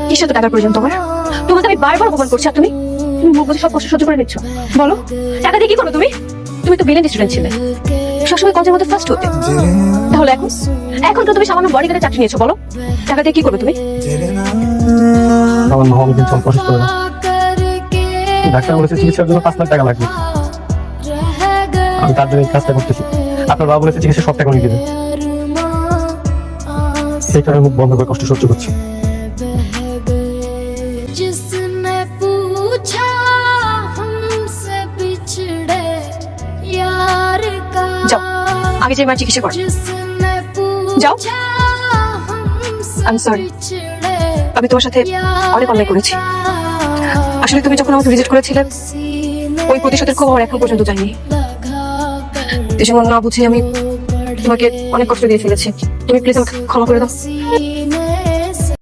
কিসের তো টাকার প্রয়োজন তোমার? তোমাকে আমি বারবার অপমান করছি আর তুমি তুমি মুখ বুঝে সব কষ্ট সহ্য করে নিচ্ছ। বলো, টাকা দিয়ে কি করো তুমি? তুমি তো ব্রিলিয়েন্ট স্টুডেন্ট ছিলে, সবসময় কলেজের মধ্যে ফার্স্ট হতে। তাহলে এখন এখন তো তুমি সামান্য বডিগার্ডের চাকরি নিয়েছো। বলো, টাকা দিয়ে কি করবে তুমি? আমার মা অনেকদিন চল অসুস্থ হয়ে ডাক্তার বলেছে চিকিৎসার জন্য 5 লাখ টাকা লাগবে। আমি তার জন্য এই কাজটা করতেছি। আপনার বাবা বলেছে চিকিৎসা সব টাকা উনি দেবে। সেই কারণে মুখ বন্ধ করে কষ্ট সহ্য করছি। जिसने पूछा हमसे बिछड़े यार का, যাও, আগে যে মার চিকিৎসা করো। जिसने যাও। पूछा हमसे I'm sorry. बिछड़े আমি তোমার সাথে অনেক অন্যায় করেছি। আসলে তুমি যখন আমাকে ভিজিট করেছিলে, ওই প্রতিশোধের ক্ষোভ আমার এখন পর্যন্ত যায়নি। এজন্য না বুঝে আমি তোমাকে অনেক কষ্ট দিয়ে ফেলেছি। তুমি প্লিজ আমাকে ক্ষমা করে দাও।